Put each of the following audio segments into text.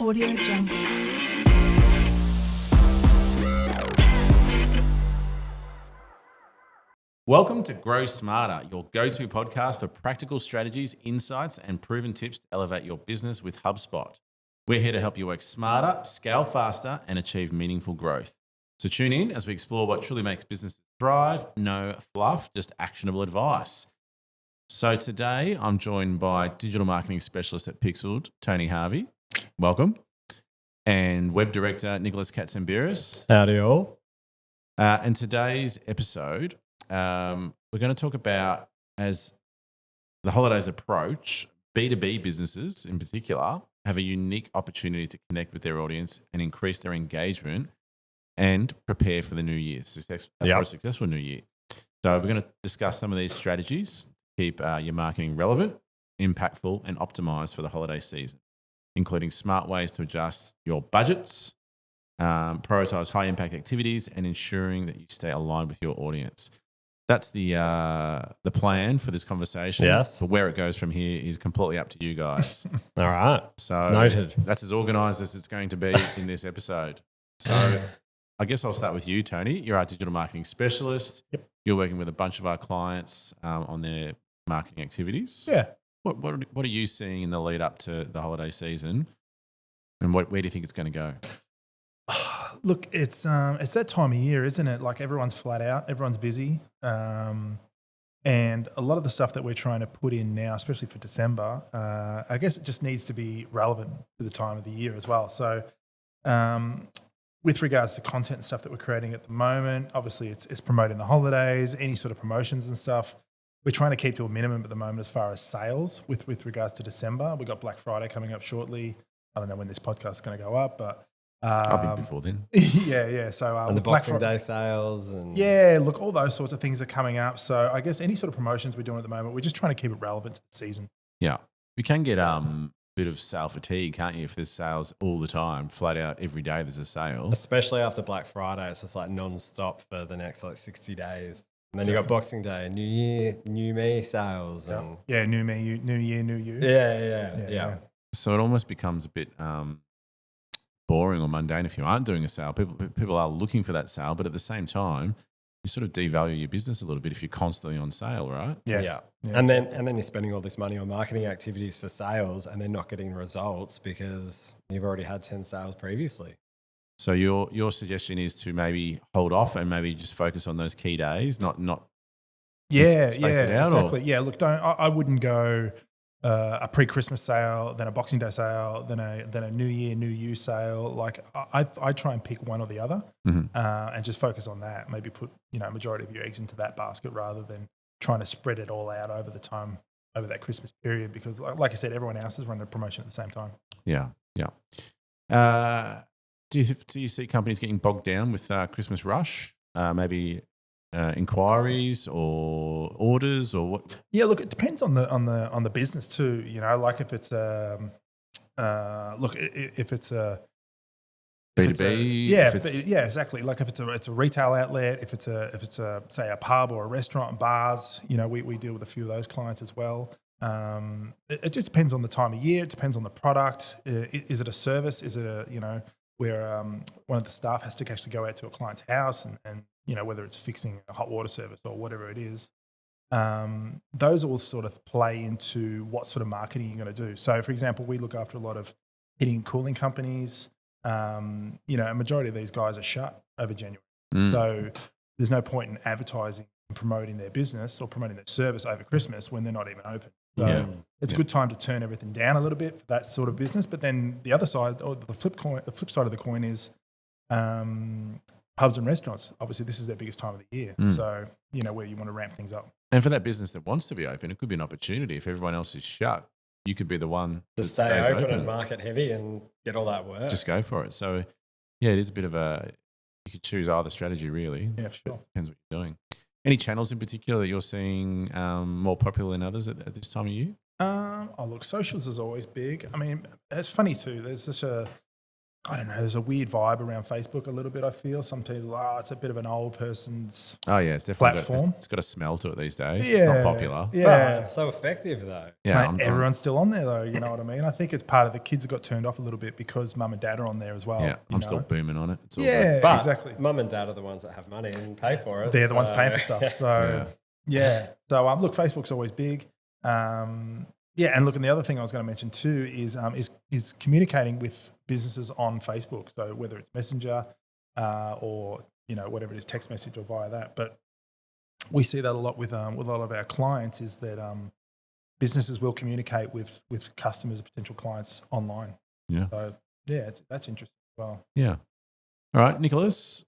Audio Jungle. Welcome to Grow Smarter, your go-to podcast for practical strategies, insights, and proven tips to elevate your business with HubSpot. We're here to help you work smarter, scale faster, and achieve meaningful growth. So tune in as we explore what truly makes businesses thrive. No fluff, just actionable advice. So today I'm joined by digital marketing specialist at Pixeled, Tony Harvey. Welcome. And web director, Nicholas Katsambiris. Howdy all. And today's episode, we're going to talk about, as the holidays approach, B2B businesses in particular have a unique opportunity to connect with their audience and increase their engagement and prepare for the new year, for a successful new year. So we're going to discuss some of these strategies to keep your marketing relevant, impactful, and optimized for the holiday season, including smart ways to adjust your budgets, prioritize high-impact activities, and ensuring that you stay aligned with your audience. That's the plan for this conversation. Yes. But where it goes from here is completely up to you guys. All right. So noted. That's as organised as it's going to be in this episode. So I guess I'll start with you, Tony. You're our digital marketing specialist. Yep. You're working with a bunch of our clients on their marketing activities. Yeah. What are you seeing in the lead up to the holiday season, and where do you think it's going to go? Look, it's that time of year, isn't it? Like everyone's flat out, everyone's busy, and a lot of the stuff that we're trying to put in now, especially for December, I guess it just needs to be relevant to the time of the year as well. So, with regards to content and stuff that we're creating at the moment, obviously it's promoting the holidays, any sort of promotions and stuff. We're trying to keep to a minimum at the moment as far as sales with regards to December. We've got Black Friday coming up shortly. I don't know when this podcast is going to go up, but I think before then. Yeah. So and the Boxing Day sales and look, all those sorts of things are coming up. So I guess any sort of promotions we're doing at the moment, we're just trying to keep it relevant to the season. Yeah, you can get a bit of sale fatigue, can't you? If there's sales all the time, flat out every day there's a sale. especially after Black Friday, it's just like non-stop for the next 60 days. And then you got Boxing Day, New Year, New Me sales. And New me, new year, new you. Yeah. So it almost becomes a bit boring or mundane if you aren't doing a sale. People are looking for that sale, but at the same time, you sort of devalue your business a little bit if you're constantly on sale, right? Yeah. And then you're spending all this money on marketing activities for sales and then not getting results because you've already had 10 sales previously. So your suggestion is to maybe hold off and maybe just focus on those key days, not space it out, exactly. Or? Yeah, look, I wouldn't go a pre-Christmas sale, then a Boxing Day sale, then a New Year, New You sale. Like I try and pick one or the other, and just focus on that. Maybe put majority of your eggs into that basket rather than trying to spread it all out over that Christmas period. Because like I said, everyone else is running a promotion at the same time. Yeah. Do you see companies getting bogged down with Christmas rush? Maybe inquiries or orders or what? Yeah, look, it depends on the business too. Like if it's if it's a B2B, exactly. Like if it's a retail outlet, if it's a say a pub or a restaurant, bars, we deal with a few of those clients as well. It just depends on the time of year. It depends on the product. Is it a service? Is it where one of the staff has to actually go out to a client's house and whether it's fixing a hot water service or whatever it is. Those all sort of play into what sort of marketing you're going to do. So, for example, we look after a lot of heating and cooling companies. A majority of these guys are shut over January. So there's no point in advertising and promoting their business or promoting their service over Christmas when they're not even open. So it's a good time to turn everything down a little bit for that sort of business. But then the other side, or the flip side of the coin is pubs and restaurants. Obviously, this is their biggest time of the year. So, where you want to ramp things up. And for that business that wants to be open, it could be an opportunity. If everyone else is shut, you could be the one to that stay stays open and market heavy and get all that work. Just go for it. So, yeah, it is a bit of you could choose either strategy, really. Yeah, for sure. Depends what you're doing. Any channels in particular that you're seeing more popular than others at this time of year? Look, socials is always big. I mean, it's funny too. There's such a I don't know, there's a weird vibe around Facebook a little bit, I feel. Some people, it's a bit of an old person's Oh yeah, it's definitely platform. it's got a smell to it these days. It's not popular. But Yeah. it's so effective though. Yeah, Mate, everyone's still on there though, you know what I mean? I think it's part of the kids that got turned off a little bit because mum and dad are on there as well. yeah, you I'm know? still booming on it. It's all Yeah, good. But exactly. mum and dad are the ones that have money and pay for it. They're the ones so- paying for stuff. So yeah. So look, Facebook's always big. Yeah, and look, and the other thing I was going to mention too is communicating with businesses on Facebook. So whether it's Messenger or whatever it is, text message or via that. But we see that a lot with a lot of our clients is that businesses will communicate with customers, potential clients online. Yeah. So yeah, that's interesting as well. Yeah. All right, Nicholas,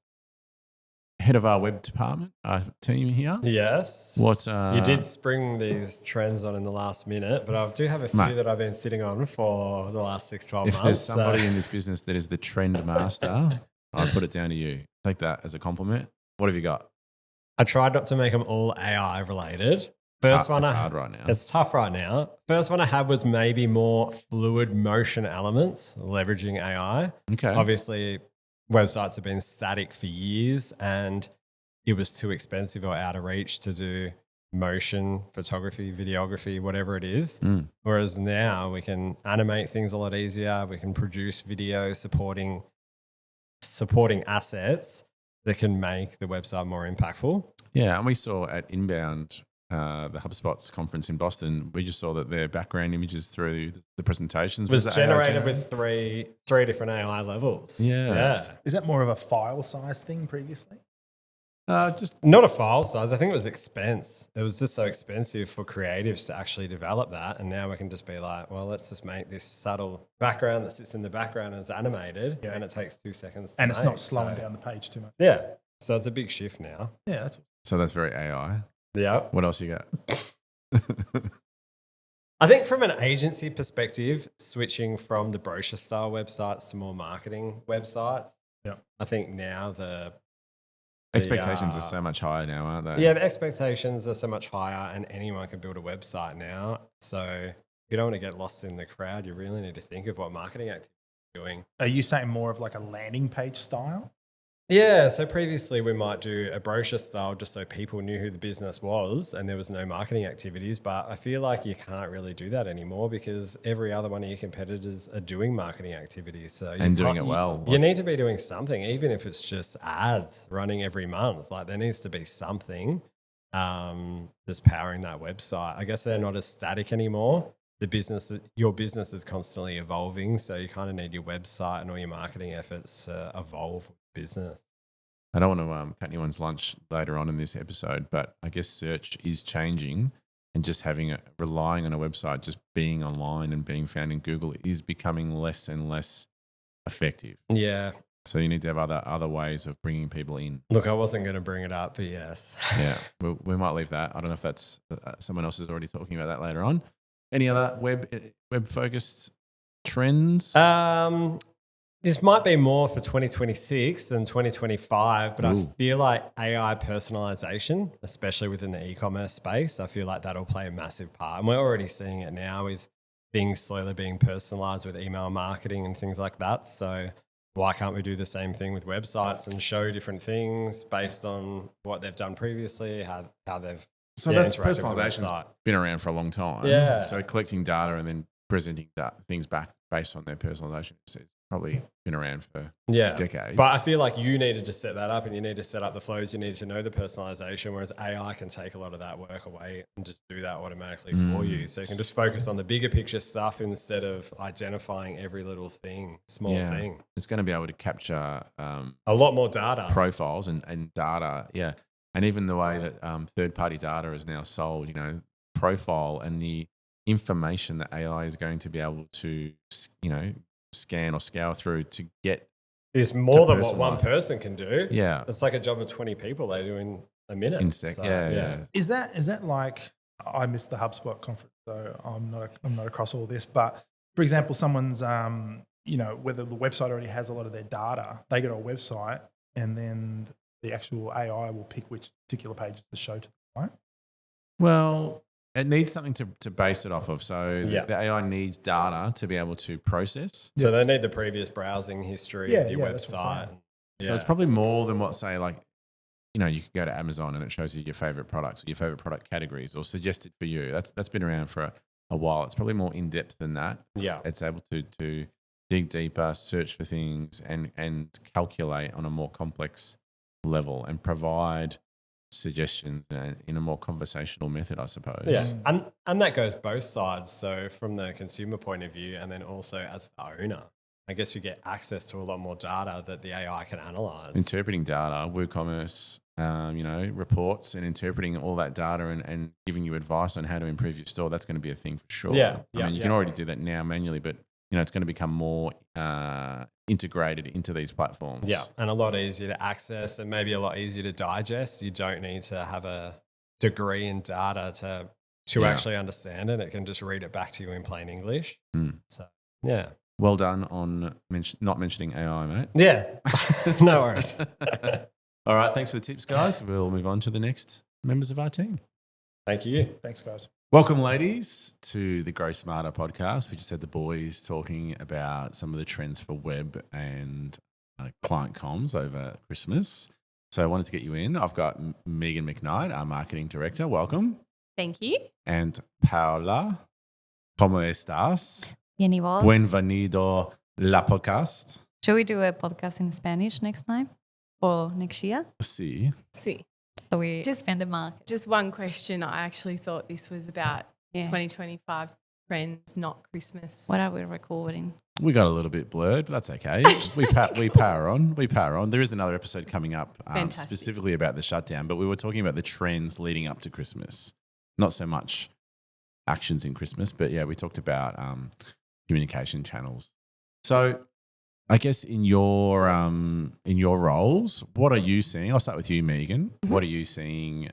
head of our web department, our team here. Yes. What You did spring these trends on in the last minute, but I do have a few Mate. that I've been sitting on for the last 6-12 if months. there's somebody in this business that is the trend master, I'd put it down to you. Take that as a compliment. What have you got? I tried not to make them all AI related. First one, It's hard right now. It's tough right now. First one I had was maybe more fluid motion elements, leveraging AI. Okay. Obviously, websites have been static for years and it was too expensive or out of reach to do motion, photography, videography, whatever it is. Whereas now we can animate things a lot easier. We can produce video supporting assets that can make the website more impactful. Yeah, and we saw at Inbound, the HubSpot's conference in Boston, we just saw that their background images through the presentations Was AI generated with three different AI levels. Yeah. Is that more of a file size thing previously? Just Not a file size. I think it was expense. It was just so expensive for creatives to actually develop that. And now we can just be like, well, let's just make this subtle background that sits in the background and it's animated and it takes 2 seconds to And it's make, not slowing so- down the page too much. Yeah. So it's a big shift now. Yeah, that's so that's very AI. Yeah. What else you got? I think from an agency perspective, switching from the brochure style websites to more marketing websites. Yeah. I think now the Expectations are so much higher now, aren't they? Yeah, the expectations are so much higher and anyone can build a website now. So if you don't want to get lost in the crowd, you really need to think of what marketing activity you're doing. Are you saying more of like a landing page style? Yeah, so previously we might do a brochure style just so people knew who the business was and there was no marketing activities. But I feel like you can't really do that anymore because every other one of your competitors are doing marketing activities. So And doing it well. You need to be doing something, even if it's just ads running every month. Like there needs to be something that's powering that website. I guess they're not as static anymore. Your business is constantly evolving. So you kind of need your website and all your marketing efforts to evolve with business. I don't want to cut anyone's lunch later on in this episode, but I guess search is changing and just relying on a website, just being online and being found in Google is becoming less and less effective. Yeah. So you need to have other ways of bringing people in. Look, I wasn't going to bring it up, but yes. Yeah, we might leave that. I don't know if that's someone else is already talking about that later on. Any other web focused trends? This might be more for 2026 than 2025, but I Ooh. feel like AI personalization, especially within the e-commerce space, I feel like that'll play a massive part. And we're already seeing it now with things slowly being personalized with email marketing and things like that. So why can't we do the same thing with websites and show different things based on what they've done previously, how they've So yeah, that's interacted with the personalization's website. been around for a long time. Yeah. So collecting data and then presenting things back based on their personalization is probably been around for decades. But I feel like you needed to set that up and you need to set up the flows. You need to know the personalization, whereas AI can take a lot of that work away and just do that automatically for you. So you can just focus on the bigger picture stuff instead of identifying every little thing, small thing. It's going to be able to capture A lot more data. profiles and data. Yeah. And even the way that third-party data is now sold, profile and the information that AI is going to be able to, scan or scour through to get Is more than what personalise. one person can do. Yeah. It's like a job of 20 people they do in a minute. Yeah. Is that like, I missed the HubSpot conference, so I'm not across all this, but for example, someone's, whether the website already has a lot of their data, they go to a website and then the actual AI will pick which particular pages to show to the client. Well, it needs something to base it off of. So Yeah. the AI needs data to be able to process. So they need the previous browsing history of your that's what I'm website. saying. So it's probably more than what, say, like, you know, you could go to Amazon and it shows you your favorite products or your favorite product categories or suggested for you. That's been around for a while. It's probably more in depth than that. Yeah. It's able to dig deeper, search for things, and calculate on a more complex level and provide suggestions in a more conversational method, I suppose. Yeah. And that goes both sides. So from the consumer point of view, and then also as the owner, I guess you get access to a lot more data that the AI can analyze. Interpreting data, WooCommerce, reports, and interpreting all that data and giving you advice on how to improve your store. That's going to be a thing for sure. Yeah. I mean, you can already do that now manually, but it's going to become more integrated into these platforms. Yeah, and a lot easier to access and maybe a lot easier to digest. You don't need to have a degree in data to actually understand it. It can just read it back to you in plain English. So, yeah. Well done on not mentioning AI, mate. Yeah, no worries. All right, thanks for the tips, guys. We'll move on to the next members of our team. Thank you. Thanks, guys. Welcome, ladies, to the Grow Smarter podcast. We just had the boys talking about some of the trends for web and client comms over Christmas. So I wanted to get you in. I've got Megan McKnight, our marketing director. Welcome. Thank you. And Paula, ¿cómo estás? Bien, ¿y vos? Bienvenido la podcast. Should we do a podcast in Spanish next time or next year? Sí. See, So we expand the market. just one question. I actually thought this was about 2025 trends, not Christmas. What are we recording? We got a little bit blurred, but that's okay. We power on. We power on. There is another episode coming up Fantastic. specifically about the shutdown, but we were talking about the trends leading up to Christmas. Not so much actions in Christmas, but yeah, we talked about communication channels. So I guess in your roles, what are you seeing? I'll start with you, Megan. Mm-hmm. What are you seeing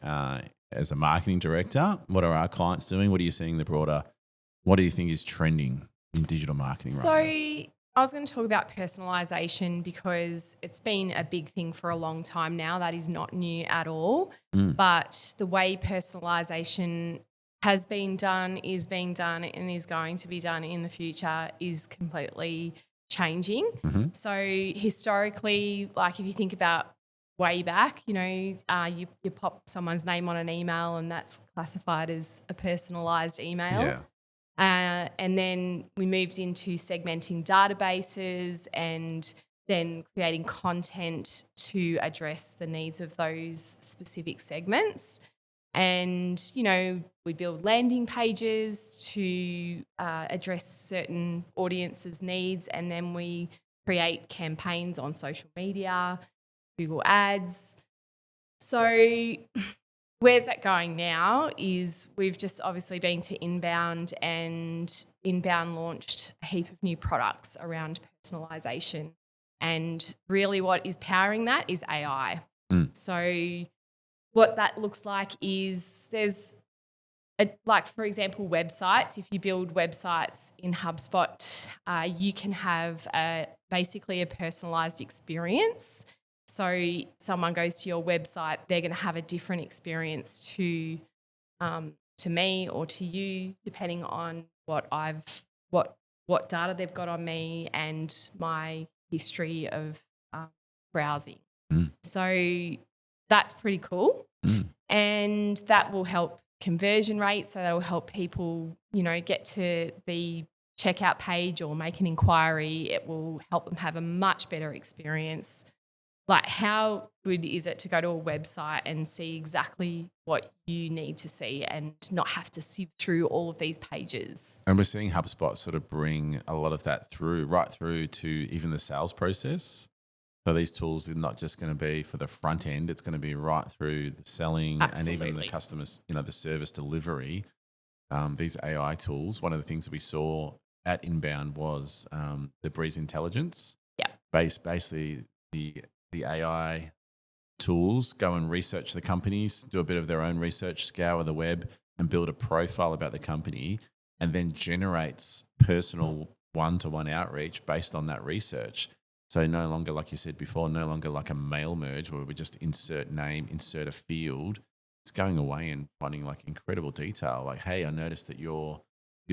as a marketing director? What are our clients doing? What are you seeing what do you think is trending in digital marketing right now? I was going to talk about personalisation because it's been a big thing for a long time now. That is not new at all. But the way personalisation has been done, is being done, and is going to be done in the future is completely changing. Mm-hmm. So historically, like if you think about way back, you pop someone's name on an email and that's classified as a personalised email. Yeah. And then we moved into segmenting databases and then creating content to address the needs of those specific segments. And, we build landing pages to address certain audiences' needs, and then we create campaigns on social media, Google Ads. So where's that going now is we've just obviously been to Inbound, and Inbound launched a heap of new products around personalisation. And really what is powering that is AI. So what that looks like is there's for example, websites. If you build websites in HubSpot, you can have basically a personalised experience. So someone goes to your website, they're going to have a different experience to me or to you, depending on what data they've got on me and my history of browsing. So that's pretty cool. And that will help conversion rates. So that will help people, get to the checkout page or make an inquiry. It will help them have a much better experience. Like, how good is it to go to a website and see exactly what you need to see and not have to sift through all of these pages? And we're seeing HubSpot sort of bring a lot of that right through to even the sales process. So these tools are not just going to be for the front end, it's going to be right through the selling and even the customers, the service delivery. These AI tools, one of the things that we saw at Inbound was the Breeze Intelligence. Yeah. Basically, the AI tools go and research the companies, do a bit of their own research, scour the web and build a profile about the company, and then generates personal one-to-one outreach based on that research. So no longer, like you said before, no longer like a mail merge where we just insert name, insert a field. it's going away and finding like incredible detail. Like, hey, I noticed that you've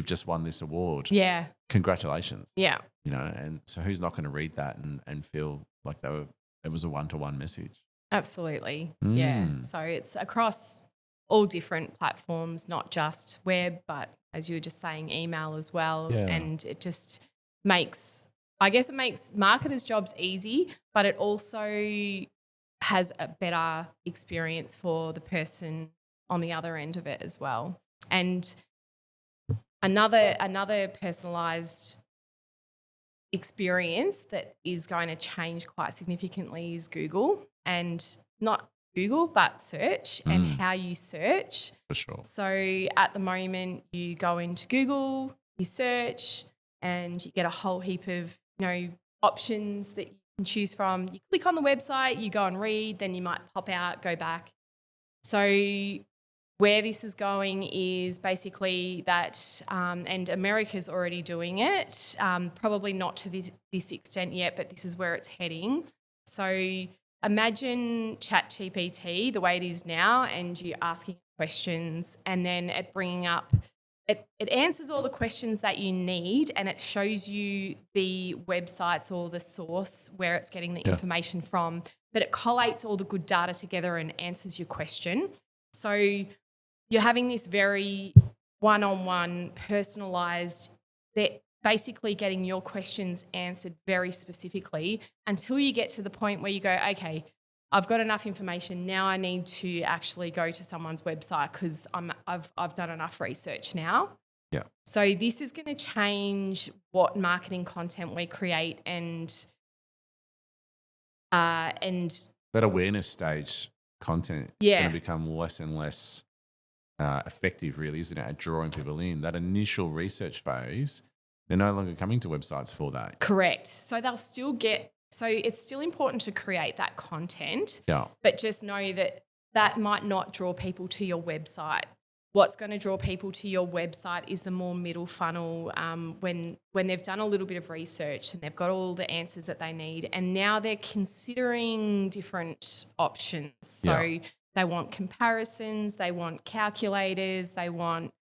just won this award. Yeah. Congratulations. Yeah. You know, and so who's not going to read that and feel like it was a one-to-one message? Absolutely. Yeah. Mm. So it's across all different platforms, not just web, but as you were just saying, email as well. Yeah. And it just makes marketers' jobs easy, but it also has a better experience for the person on the other end of it as well. And another personalised experience that is going to change quite significantly is Google, and not Google, but search and how you search. For sure. So at the moment, you go into Google, you search, and you get a whole heap of, options that you can choose from. You click on the website, you go and read, then you might pop out, go back. So where this is going is basically that, and America's already doing it, probably not to this extent yet, but this is where it's heading. So imagine ChatGPT the way it is now, and you're asking questions, and then it bringing up, it answers all the questions that you need, and it shows you the websites or the source where it's getting the information from, but it collates all the good data together and answers your question. So you're having this very one-on-one, personalised, that basically getting your questions answered very specifically until you get to the point where you go, okay, I've got enough information. Now I need to actually go to someone's website because I've done enough research now. Yeah. So this is going to change what marketing content we create and that awareness stage content is going to become less and less effective, really, isn't it, at drawing people in? That initial research phase, they're no longer coming to websites for that. Correct. So they'll still get. So it's still important to create that content, but just know that might not draw people to your website. What's going to draw people to your website is the more middle funnel, when they've done a little bit of research and they've got all the answers that they need, and now they're considering different options. So they want comparisons, they want calculators, they want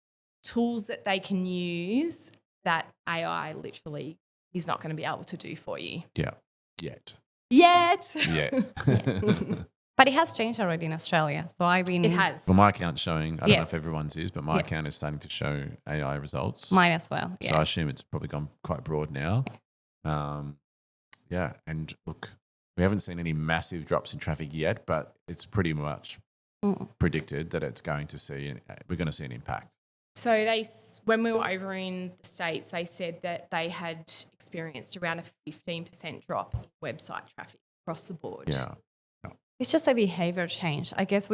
tools that they can use that AI literally is not going to be able to do for you. Yeah. Yet. But it has changed already in Australia. So It has. Well, my account's showing, I don't know if everyone's is, but my account is starting to show AI results. Mine as well. So I assume it's probably gone quite broad now. And look, we haven't seen any massive drops in traffic yet, but it's pretty much predicted that we're going to see an impact. So when we were over in the States, they said that they had experienced around a 15% drop in website traffic across the board. Yeah. It's just a behavior change. I guess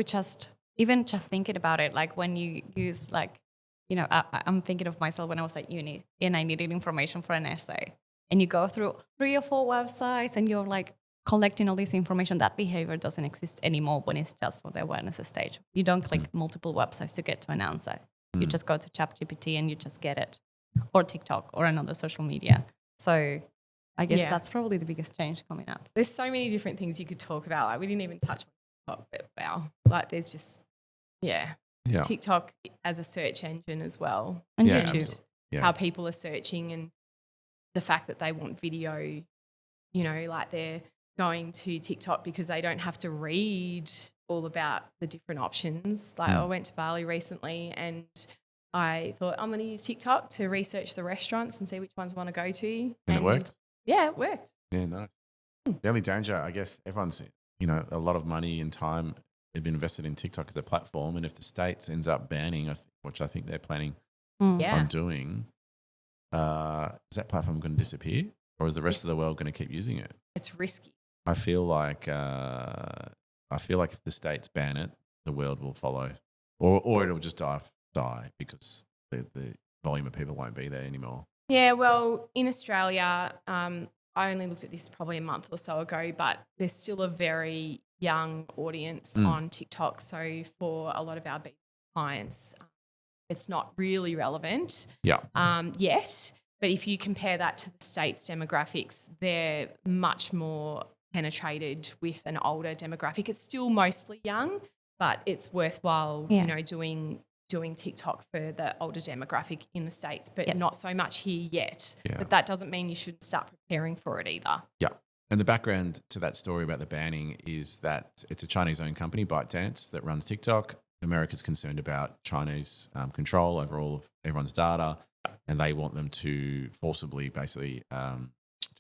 even just thinking about it, like when you use I'm thinking of myself when I was at uni and I needed information for an essay, and you go through 3 or 4 websites and you're like collecting all this information. That behavior doesn't exist anymore when it's just for the awareness stage. You don't click multiple websites to get to an answer. You just go to ChatGPT and you just get it, or TikTok or another social media. So I guess that's probably the biggest change coming up. There's so many different things you could talk about. Like we didn't even touch on TikTok, but wow. Like there's just, TikTok as a search engine as well. And YouTube. How people are searching and the fact that they want video, like they're going to TikTok because they don't have to read all about the different options. Like I went to Bali recently and I thought I'm going to use TikTok to research the restaurants and see which ones I want to go to. And it worked? Yeah, it worked. Yeah, nice. The only danger, I guess, everyone's, a lot of money and time have been invested in TikTok as a platform. And if the States ends up banning, which I think they're planning on doing, is that platform going to disappear? Or is the rest of the world going to keep using it? It's risky. I feel like if the States ban it, the world will follow, or it'll just die because the volume of people won't be there anymore. Yeah, well, in Australia, I only looked at this probably a month or so ago, but there's still a very young audience on TikTok. So for a lot of our clients, it's not really relevant yet. But if you compare that to the States demographics, they're much more penetrated with an older demographic. It's still mostly young, but it's worthwhile, Yeah. you know, doing TikTok for the older demographic in the States, but Yes. not so much here yet. Yeah. But that doesn't mean you shouldn't start preparing for it either. Yeah. And the background to that story about the banning is that it's a Chinese-owned company, ByteDance, that runs TikTok. America's concerned about Chinese control over all of everyone's data, and they want them to forcibly basically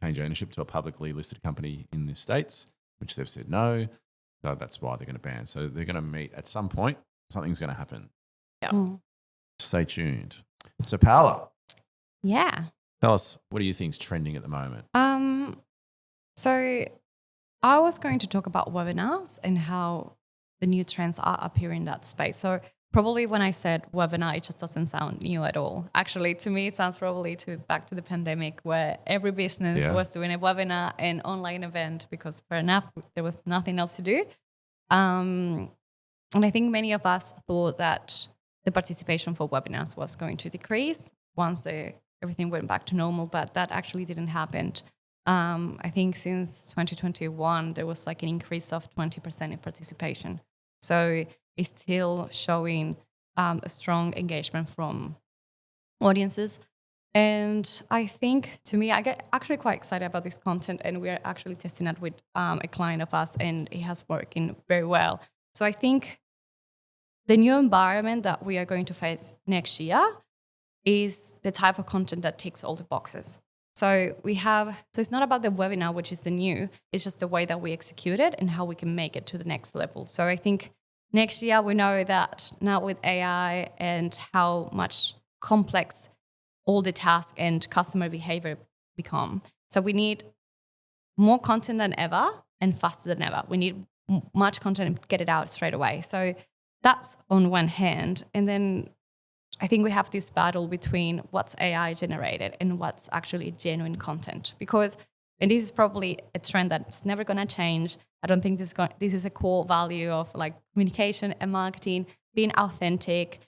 change ownership to a publicly listed company in the States, which they've said no. So that's why they're going to ban. So they're going to meet at some point. Something's going to happen. Stay tuned. So Paola, Yeah. tell us, what do you think's trending at the moment? So I was going to talk about webinars and how the new trends are appearing in that space. So probably when I said webinar, it just doesn't sound new at all. Actually, to me, it sounds probably back to the pandemic where every business was doing a webinar and online event because fair enough, there was nothing else to do. And I think many of us thought that the participation for webinars was going to decrease once everything went back to normal, but that actually didn't happen. I think since 2021, there was like an increase of 20% in participation. So it's still showing a strong engagement from audiences. And I think, to me, I get actually quite excited about this content, and we're actually testing it with a client of us, and it has working very well. So I think the new environment that we are going to face next year is the type of content that ticks all the boxes. So it's not about the webinar, which is the new, it's just the way that we execute it and how we can make it to the next level. So I think next year we know that now with AI and how much complex all the tasks and customer behavior become. So we need more content than ever and faster than ever. We need much content and get it out straight away. So that's on one hand. And then I think we have this battle between what's AI generated and what's actually genuine content. And this is probably a trend that's never going to change. I don't think this is a core value of like communication and marketing, being authentic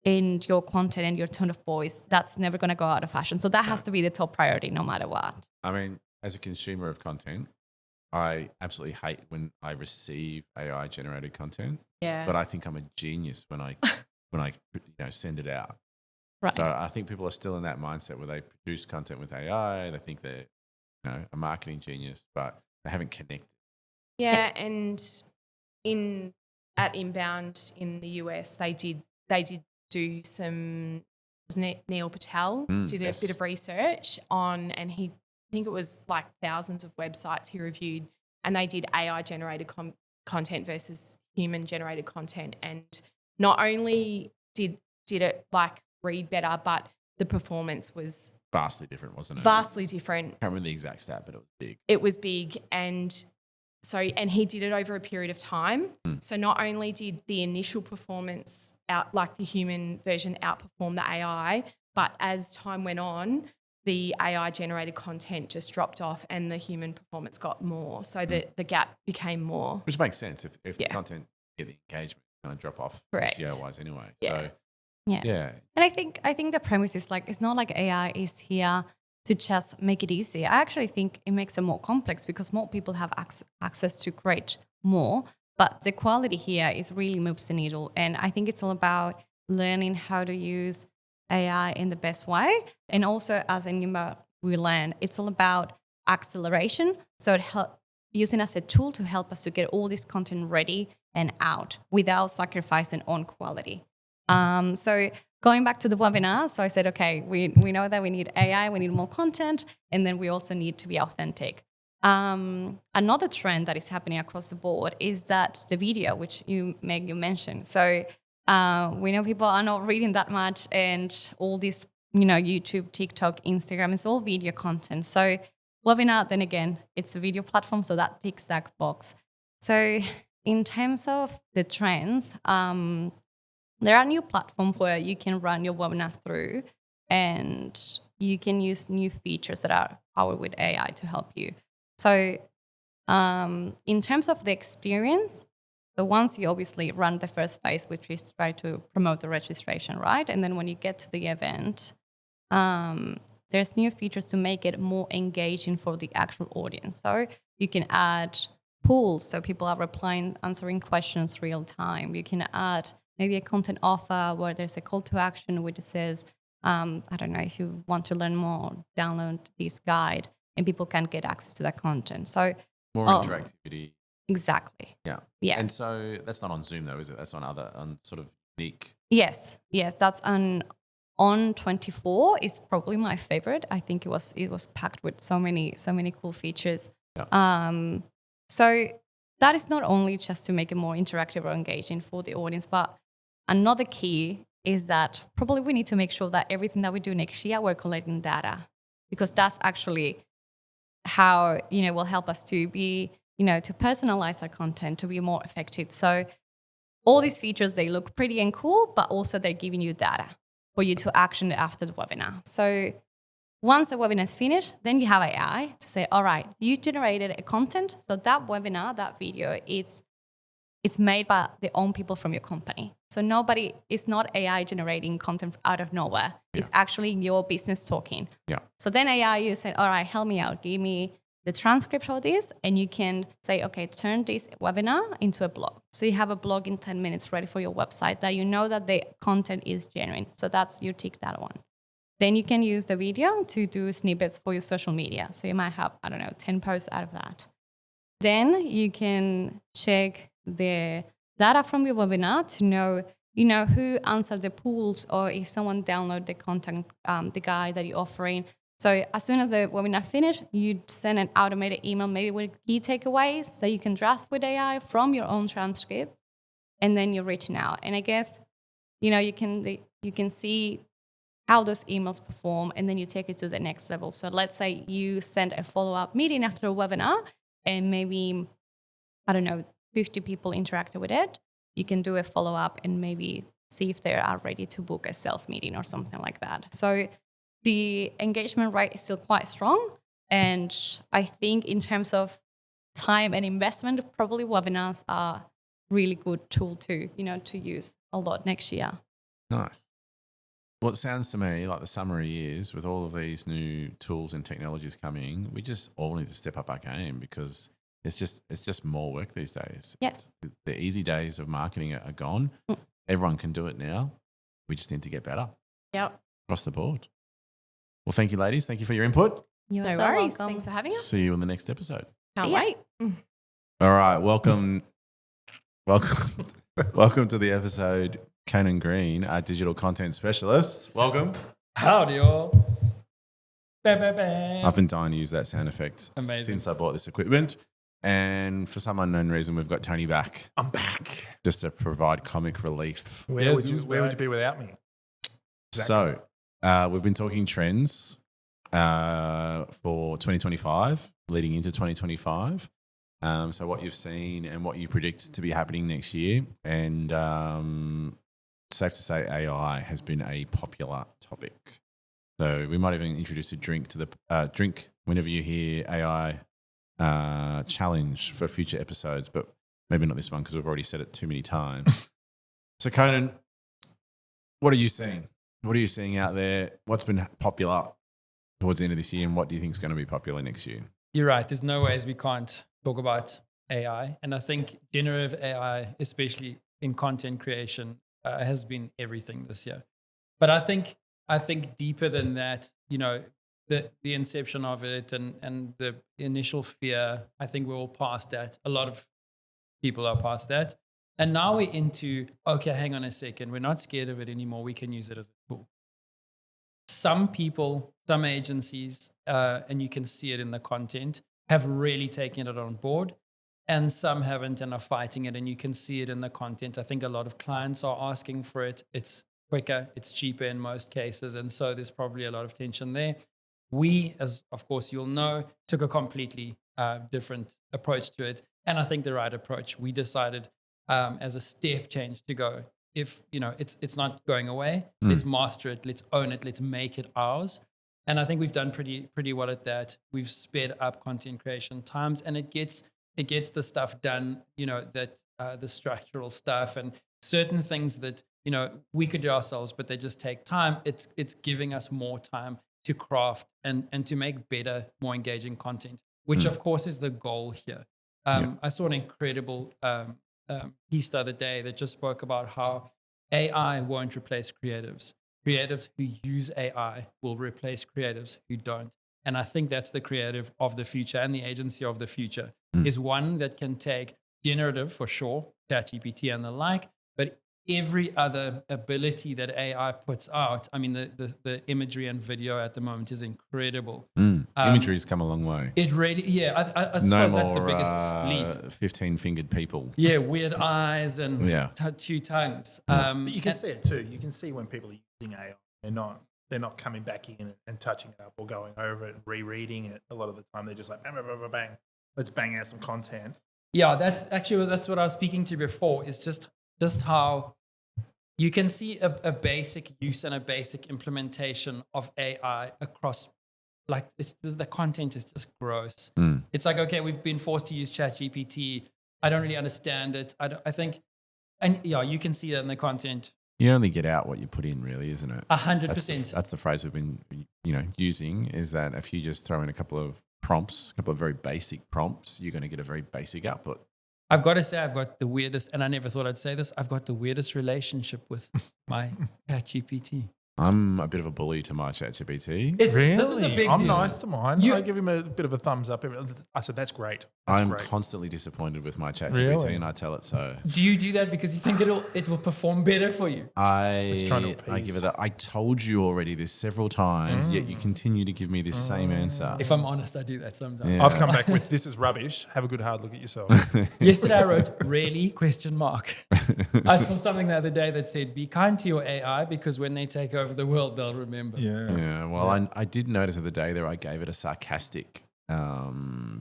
in your content and your tone of voice. That's never going to go out of fashion. So that has to be the top priority no matter what. I mean, as a consumer of content, I absolutely hate when I receive AI generated content. Yeah. But I think I'm a genius when I send it out. Right. So I think people are still in that mindset where they produce content with AI. They think they're a marketing genius, but they haven't connected. Yeah, and at Inbound in the US, they did do some. Neil Patel did a bit of research on, and I think it was like thousands of websites he reviewed, and they did AI generated content versus human generated content, and not only did it like read better, but the performance was Vastly different, wasn't it? vastly different. I can't remember the exact stat, but it was big. It was big, and he did it over a period of time. So not only did the initial performance like the human version outperform the AI, but as time went on, the AI generated content just dropped off and the human performance got more. So the gap became more. Which makes sense if the content get the engagement, it's going to drop off SEO-wise anyway. Yeah. So yeah. And I think the premise is like, it's not like AI is here to just make it easy. I actually think it makes it more complex because more people have access to create more, but the quality here is really moves the needle. And I think it's all about learning how to use AI in the best way. And also, as we learn, it's all about acceleration. So using as a tool to help us to get all this content ready and out without sacrificing on quality. So going back to the webinar, so I said, okay, we know that we need AI, we need more content, and then we also need to be authentic. Another trend that is happening across the board is that the video, which you mentioned. So we know people are not reading that much, and all this, YouTube, TikTok, Instagram, it's all video content. So webinar, then again, it's a video platform, so that ticks that box. So in terms of the trends, there are new platforms where you can run your webinar through, and you can use new features that are powered with AI to help you. So in terms of the experience, the ones you obviously run the first phase, which is try to promote the registration, right? And then when you get to the event, there's new features to make it more engaging for the actual audience. So you can add polls, so people are replying, answering questions real time. You can add maybe a content offer where there's a call to action which says, I don't know, if you want to learn more, download this guide, and people can get access to that content. So More interactivity. Exactly. Yeah. Yeah. And so that's not on Zoom though, is it? That's on sort of unique. Yes, that's on 24 is probably my favorite. I think it was packed with so many cool features. Yeah. So that is not only just to make it more interactive or engaging for the audience, but another key is that probably we need to make sure that everything that we do next year, we're collecting data, because that's actually how, will help us to be, to personalize our content, to be more effective. So all these features, they look pretty and cool, but also they're giving you data for you to action after the webinar. So once the webinar is finished, then you have AI to say, all right, you generated a content. So that webinar, that video, it's made by the own people from your company. So it's not AI generating content out of nowhere. Yeah. It's actually your business talking. Yeah. So then AI, you say, all right, help me out. Give me the transcript of this. And you can say, okay, turn this webinar into a blog. So you have a blog in 10 minutes ready for your website that you know that the content is genuine. So you tick that one. Then you can use the video to do snippets for your social media. So you might have, 10 posts out of that. Then you can check the data from your webinar to know, who answered the polls, or if someone downloaded the content, the guide that you're offering. So as soon as the webinar finished, you send an automated email, maybe with key takeaways that you can draft with AI from your own transcript, and then you're reaching out. And I guess, you can see how those emails perform, and then you take it to the next level. So let's say you send a follow-up meeting after a webinar, and maybe, 50 people interacted with it. You can do a follow-up and maybe see if they are ready to book a sales meeting or something like that. So the engagement rate is still quite strong. And I think in terms of time and investment, probably webinars are really good tool to use a lot next year. Nice. Well, it sounds to me like the summary is, with all of these new tools and technologies coming, we just all need to step up our game, because it's just more work these days. Yes. The easy days of marketing are gone. Everyone can do it now. We just need to get better. Yep. Across the board. Well, thank you, ladies. Thank you for your input. You're No so worries. welcome. Thanks for having us. See you in the next episode. Can't Yeah. wait. All right. Welcome to the episode, Conan Green, our digital content specialist. Welcome. Howdy, y'all. Bah, bah, bah. I've been dying to use that sound effect Amazing. since I bought this equipment. And for some unknown reason, we've got Tony back I'm back. just to provide comic relief. Where would you be without me? Exactly. So we've been talking trends for 2025, leading into 2025. So what you've seen and what you predict to be happening next year. And safe to say AI has been a popular topic. So we might even introduce a drink to the drink whenever you hear AI challenge for future episodes, but maybe not this one because we've already said it too many times. So Conan, what are you seeing? What are you seeing out there? What's been popular towards the end of this year, and what do you think is going to be popular next year? You're right. There's no ways we can't talk about AI. And I think generative AI, especially in content creation, has been everything this year. But I think deeper than that, the inception of it and the initial fear, I think we're all past that. A lot of people are past that. And now we're into, okay, hang on a second. We're not scared of it anymore. We can use it as a tool. Some people, some agencies, and you can see it in the content, have really taken it on board, and some haven't and are fighting it, and you can see it in the content. I think a lot of clients are asking for it. It's quicker, it's cheaper in most cases, and so there's probably a lot of tension there. We, as of course you'll know, took a completely different approach to it, and I think the right approach. We decided as a step change to go, if it's not going away, let's master it, let's own it, let's make it ours. And I think we've done pretty well at that. We've sped up content creation times, and it gets the stuff done, that the structural stuff and certain things that we could do ourselves, but they just take time. It's giving us more time to craft and to make better, more engaging content, which of course is the goal here. I saw an incredible piece the other day that just spoke about how AI won't replace creatives. Creatives who use AI will replace creatives who don't. And I think that's the creative of the future and the agency of the future is one that can take generative for sure, ChatGPT and the like, but every other ability that AI puts out. I mean, the imagery and video at the moment is incredible. Imagery's come a long way. It really, yeah, I No suppose more that's the biggest leap. 15-fingered people. Yeah, weird eyes and Yeah. two tongues. But you can see it too. You can see when people are using AI, they're not coming back in and touching it up or going over it and rereading it. A lot of the time, they're just like bang, bang, bang, bang, bang. Let's bang out some content. Yeah, that's what I was speaking to before. Is just how you can see a basic use and a basic implementation of AI across. Like the content is just gross. It's like, okay, we've been forced to use ChatGPT. I don't really understand it. I think, and yeah, you can see that in the content. You only get out what you put in, really, isn't it? 100%. That's the phrase we've been, using. Is that if you just throw in a couple of prompts, a couple of very basic prompts, you're going to get a very basic output. I've got to say, I've got the weirdest, and I never thought I'd say this. I've got the weirdest relationship with my ChatGPT. I'm a bit of a bully to my ChatGPT. This is a big I'm deal. nice to mine. I give him a bit of a thumbs up. I said, that's great. That's I'm great. constantly disappointed with my ChatGPT, Really? and I tell it so. Do you do that because you think it will perform better for you? I trying to give appease. it that. I told you already this several times, yet you continue to give me this same answer. If I'm honest, I do that sometimes. Yeah. I've come back with, this is rubbish. Have a good hard look at yourself. Yesterday I wrote, really? ? I saw something the other day that said, be kind to your AI because when they take over the world, they'll remember. Yeah, well, I did notice the other day there I gave it a sarcastic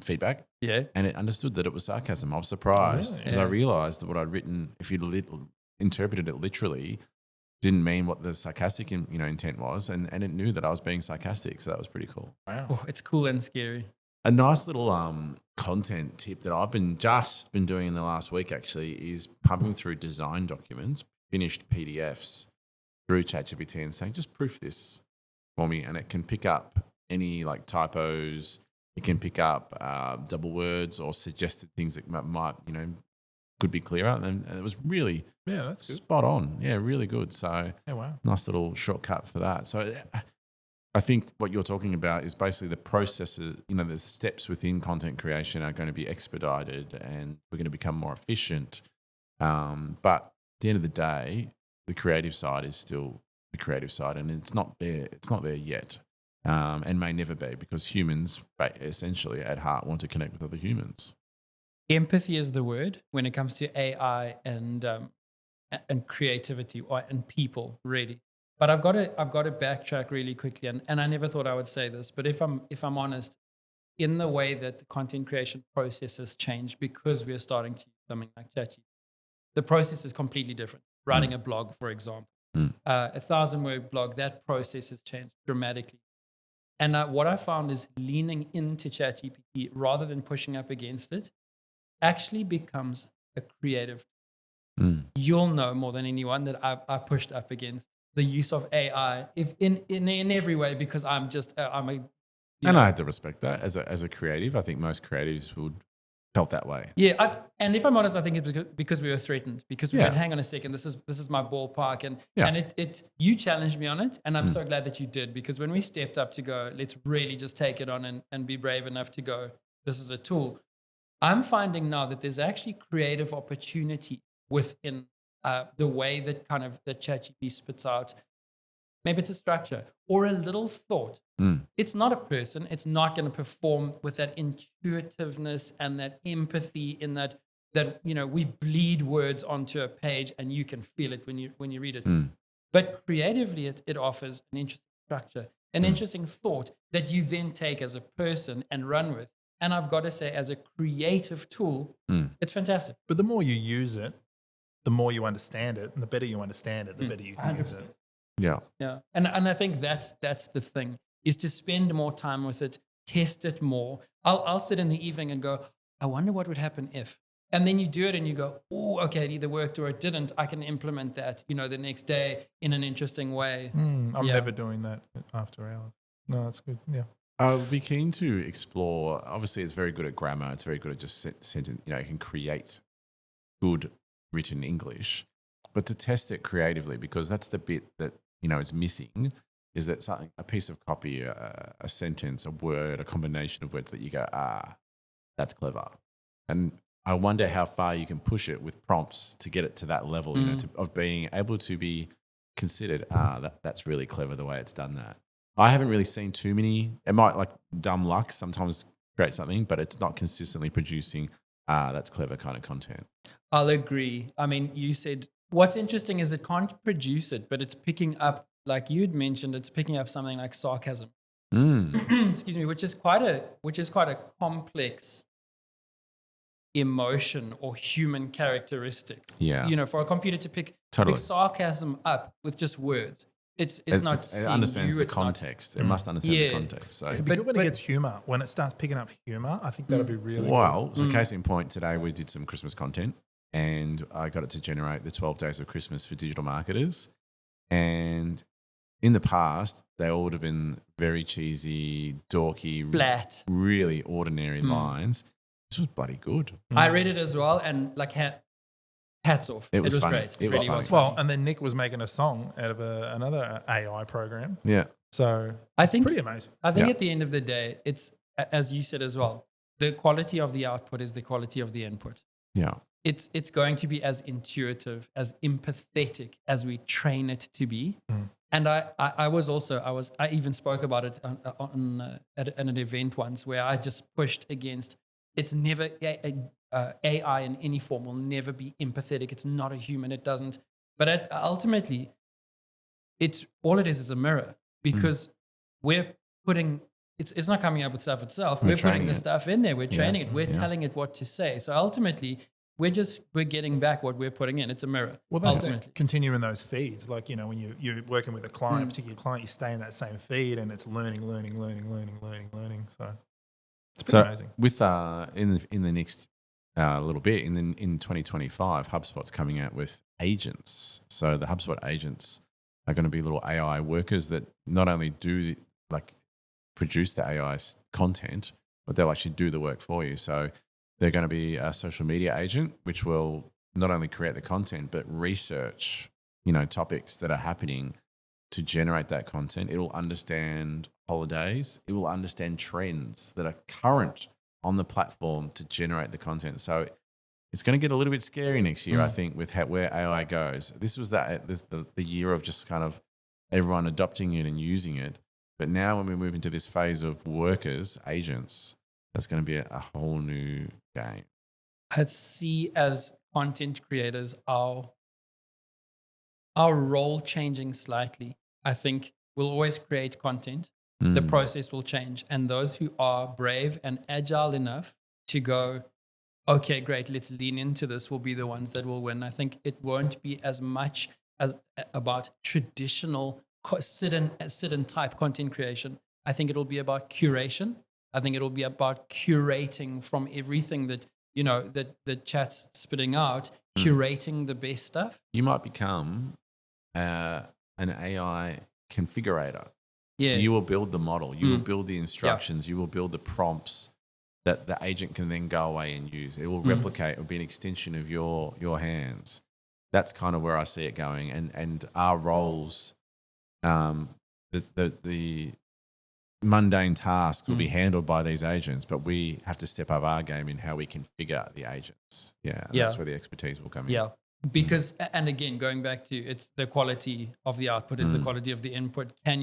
feedback. Yeah. And it understood that it was sarcasm. I was surprised because I realized that what I'd written, if you'd interpreted it literally, didn't mean what the sarcastic intent was. And it knew that I was being sarcastic. So that was pretty cool. Wow. Oh, it's cool and scary. A nice little content tip that I've been doing in the last week actually is pumping through design documents, finished PDFs through ChatGPT and saying, just proof this for me. And it can pick up any like typos. It can pick up double words or suggested things that might, could be clearer. And it was really that's good. spot on. Yeah, really good. So Wow. nice little shortcut for that. So I think what you're talking about is basically the processes, the steps within content creation are going to be expedited and we're going to become more efficient. But at the end of the day, the creative side is still the creative side and it's not there. It's not there yet. And may never be because humans essentially at heart want to connect with other humans. Empathy is the word when it comes to AI and creativity and people, really. But I've got to backtrack really quickly, and I never thought I would say this, but if I'm honest, in the way that the content creation processes change because we're starting to use something like ChatGPT, the process is completely different. Writing a blog, for example, 1,000-word blog, that process has changed dramatically. And what I found is leaning into ChatGPT rather than pushing up against it actually becomes a creative. You'll know more than anyone that I pushed up against the use of AI if in every way because I'm a and I had to respect that as a creative. I think most creatives would felt that way. Yeah, and if I'm honest, I think it's because we were threatened because we went, hang on a second, this is my ballpark, and it you challenged me on it, and I'm so glad that you did because when we stepped up to go, let's really just take it on and be brave enough to go, this is a tool. I'm finding now that there's actually creative opportunity within the way that kind of the ChatGPT spits out. Maybe it's a structure or a little thought. It's not a person. It's not going to perform with that intuitiveness and that empathy in that we bleed words onto a page and you can feel it when you read it. But creatively, it offers an interesting structure, an interesting thought that you then take as a person and run with. And I've got to say, as a creative tool, it's fantastic. But the more you use it, the more you understand it, and the better you understand it, the better you can use it. Yeah. And I think that's the thing, is to spend more time with it, test it more. I'll sit in the evening and go, I wonder what would happen if. And then you do it and you go, oh, okay, it either worked or it didn't. I can implement that, the next day in an interesting way. I'm never doing that after hours. No, that's good. Yeah. I would be keen to explore. Obviously, it's very good at grammar. It's very good at just sentence. You know, it can create good written English, but to test it creatively, because that's the bit that is missing. Is that something, a piece of copy, a sentence, a word, a combination of words that you go, that's clever. And I wonder how far you can push it with prompts to get it to that level, of being able to be considered, that's really clever the way it's done that. I haven't really seen too many. It might, like dumb luck, sometimes create something, but it's not consistently producing, that's clever kind of content. I'll agree. I mean, you said what's interesting is it can't produce it, but it's picking up, like you had mentioned, it's picking up something like sarcasm. Excuse me, which is quite a complex emotion or human characteristic. Yeah. For a computer to pick sarcasm up with just words, it's not. It understands the it's not- context. It must understand the context. So It'd be good when it gets humour. When it starts picking up humour, I think that'll be really well. So case in point, today we did some Christmas content, and I got it to generate the 12 days of Christmas for digital marketers. And in the past, they all would have been very cheesy, dorky, flat, really ordinary lines. This was bloody good. I read it as well, and like hats off. It was funny. great. It really was was funny. Well, and then Nick was making a song out of another AI program. Yeah. So I it's think pretty amazing. I think Yeah. at the end of the day, it's, as you said as well, the quality of the output is the quality of the input. Yeah. It's going to be as intuitive, as empathetic as we train it to be. And I even spoke about it at an event once where I just pushed against, it's never, AI in any form will never be empathetic. It's not a human. It doesn't. But ultimately, all it is a mirror, because we're putting, it's not coming up with stuff itself. We're putting the stuff in there. We're training it. We're telling it what to say. So ultimately, we're getting back what we're putting in. It's a mirror. Well, that's ultimately. continuing those feeds. Like, when you're working with a client, a particular client, you stay in that same feed and it's learning. So it's pretty amazing. With in the next little bit, in 2025, HubSpot's coming out with agents. So the HubSpot agents are going to be little AI workers that not only produce the AI content, but they'll actually do the work for you. So they're going to be a social media agent, which will not only create the content, but research, topics that are happening to generate that content. It will understand holidays. It will understand trends that are current on the platform to generate the content. So it's going to get a little bit scary next year, I think, with where AI goes. This was the year of just kind of everyone adopting it and using it. But now when we move into this phase of workers, agents, that's going to be a whole new game. I see as content creators our role changing slightly. I think we'll always create content. The process will change. And those who are brave and agile enough to go, okay, great, let's lean into this, will be the ones that will win. I think it won't be as much as about traditional sit-in type content creation. I think it'll be about curation. I think it'll be about curating from everything that, that the chat's spitting out, curating the best stuff. You might become an AI configurator. Yeah. You will build the model. You will build the instructions. You will build the prompts that the agent can then go away and use. It will replicate. It will be an extension of your hands. That's kind of where I see it going. And our roles, the mundane tasks will be handled by these agents, but we have to step up our game in how we configure the agents. Yeah, that's where the expertise will come in. Yeah, because, and again, going back to, it's the quality of the output is the quality of the input. Can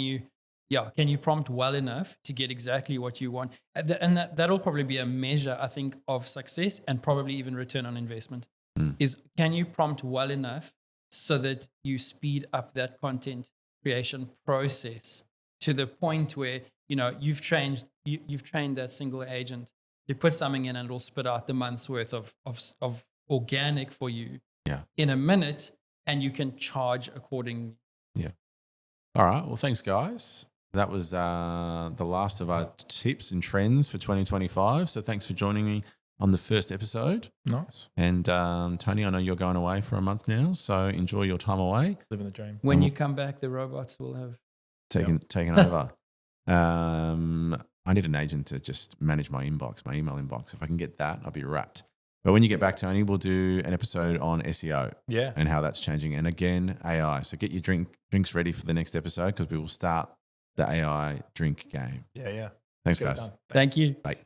you prompt well enough to get exactly what you want? And that'll probably be a measure, I think, of success and probably even return on investment. Is, can you prompt well enough so that you speed up that content creation process to the point where, you've trained that single agent. You put something in and it'll spit out the month's worth of organic for you in a minute, and you can charge accordingly. Yeah. All right. Well, thanks, guys. That was the last of our tips and trends for 2025. So thanks for joining me on the first episode. Nice. And Tony, I know you're going away for a month now, so enjoy your time away. Living the dream. When you come back, the robots will have Taken over. I need an agent to just manage my inbox, my email inbox. If I can get that, I'll be wrapped. But when you get back, Tony, we'll do an episode on SEO and how that's changing. And again, AI. So get your drinks ready for the next episode because we will start the AI drink game. Yeah. Thanks, Get it guys. done. Thank you. Bye.